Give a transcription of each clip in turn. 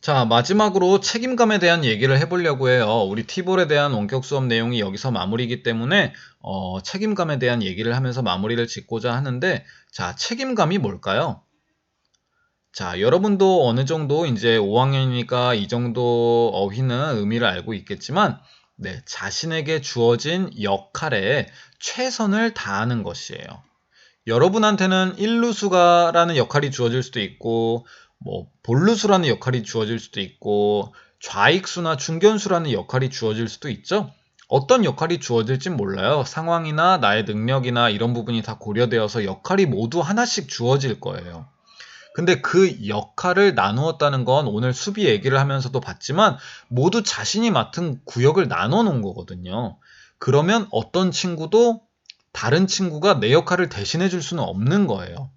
자, 마지막으로 책임감에 대한 얘기를 해보려고 해요. 우리 티볼에 대한 원격 수업 내용이 여기서 마무리이기 때문에 책임감에 대한 얘기를 하면서 마무리를 짓고자 하는데, 자, 책임감이 뭘까요? 자, 여러분도 어느 정도 이제 5학년이니까 이 정도 어휘는 의미를 알고 있겠지만, 네, 자신에게 주어진 역할에 최선을 다하는 것이에요. 여러분한테는 일루수가라는 역할이 주어질 수도 있고, 볼루수라는 역할이 주어질 수도 있고, 좌익수나 중견수라는 역할이 주어질 수도 있죠. 어떤 역할이 주어질진 몰라요. 상황이나 나의 능력이나 이런 부분이 다 고려되어서 역할이 모두 하나씩 주어질 거예요. 근데 그 역할을 나누었다는 건 오늘 수비 얘기를 하면서도 봤지만 모두 자신이 맡은 구역을 나눠 놓은 거거든요. 그러면 어떤 친구도 다른 친구가 내 역할을 대신해 줄 수는 없는 거예요.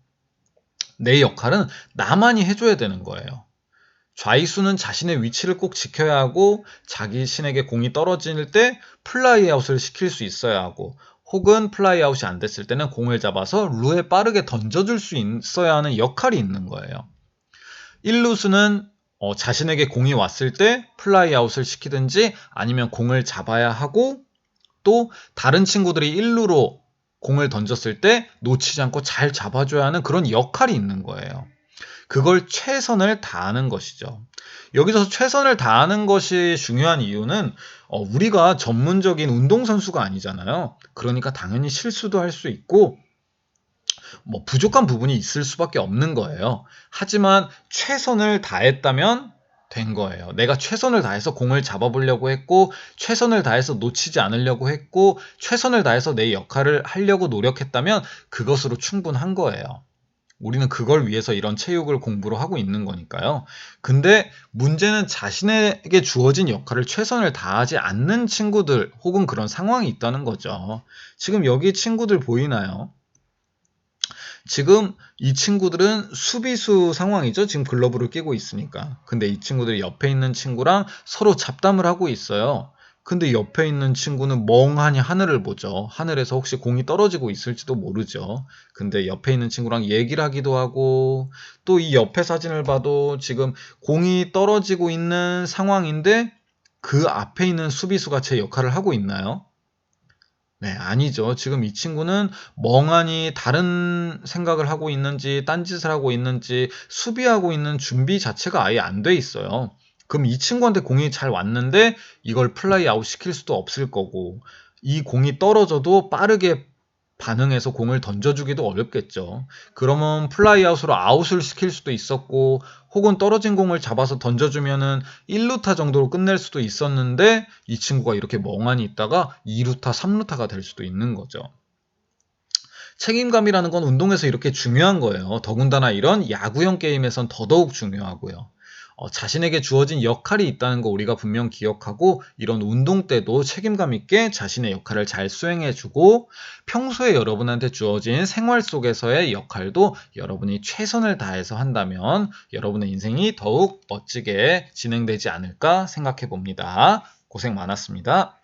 내 역할은 나만이 해줘야 되는 거예요. 좌익수는 자신의 위치를 꼭 지켜야 하고 자기 신에게 공이 떨어질 때 플라이아웃을 시킬 수 있어야 하고 혹은 플라이아웃이 안 됐을 때는 공을 잡아서 루에 빠르게 던져줄 수 있어야 하는 역할이 있는 거예요. 1루수는 자신에게 공이 왔을 때 플라이아웃을 시키든지 아니면 공을 잡아야 하고 또 다른 친구들이 1루로 공을 던졌을 때 놓치지 않고 잘 잡아줘야 하는 그런 역할이 있는 거예요. 그걸 최선을 다하는 것이죠. 여기서 최선을 다하는 것이 중요한 이유는 우리가 전문적인 운동선수가 아니잖아요. 그러니까 당연히 실수도 할 수 있고 부족한 부분이 있을 수밖에 없는 거예요. 하지만 최선을 다했다면 된 거예요. 내가 최선을 다해서 공을 잡아보려고 했고 최선을 다해서 놓치지 않으려고 했고 최선을 다해서 내 역할을 하려고 노력했다면 그것으로 충분한 거예요. 우리는 그걸 위해서 이런 체육을 공부를 하고 있는 거니까요. 근데 문제는 자신에게 주어진 역할을 최선을 다하지 않는 친구들 혹은 그런 상황이 있다는 거죠. 지금 여기 친구들 보이나요? 지금 이 친구들은 수비수 상황이죠. 지금 글러브를 끼고 있으니까. 근데 이 친구들이 옆에 있는 친구랑 서로 잡담을 하고 있어요. 근데 옆에 있는 친구는 멍하니 하늘을 보죠. 하늘에서 혹시 공이 떨어지고 있을지도 모르죠. 근데 옆에 있는 친구랑 얘기를 하기도 하고 또 이 옆에 사진을 봐도 지금 공이 떨어지고 있는 상황인데 그 앞에 있는 수비수가 제 역할을 하고 있나요? 네, 아니죠. 지금 이 친구는 멍하니 다른 생각을 하고 있는지, 딴짓을 하고 있는지, 수비하고 있는 준비 자체가 아예 안 돼 있어요. 그럼 이 친구한테 공이 잘 왔는데 이걸 플라이 아웃 시킬 수도 없을 거고, 이 공이 떨어져도 빠르게 반응해서 공을 던져주기도 어렵겠죠. 그러면 플라이아웃으로 아웃을 시킬 수도 있었고 혹은 떨어진 공을 잡아서 던져주면은 1루타 정도로 끝낼 수도 있었는데 이 친구가 이렇게 멍하니 있다가 2루타, 3루타가 될 수도 있는 거죠. 책임감이라는 건 운동에서 이렇게 중요한 거예요. 더군다나 이런 야구형 게임에선 더더욱 중요하고요. 자신에게 주어진 역할이 있다는 거 우리가 분명 기억하고 이런 운동 때도 책임감 있게 자신의 역할을 잘 수행해주고 평소에 여러분한테 주어진 생활 속에서의 역할도 여러분이 최선을 다해서 한다면 여러분의 인생이 더욱 멋지게 진행되지 않을까 생각해 봅니다. 고생 많았습니다.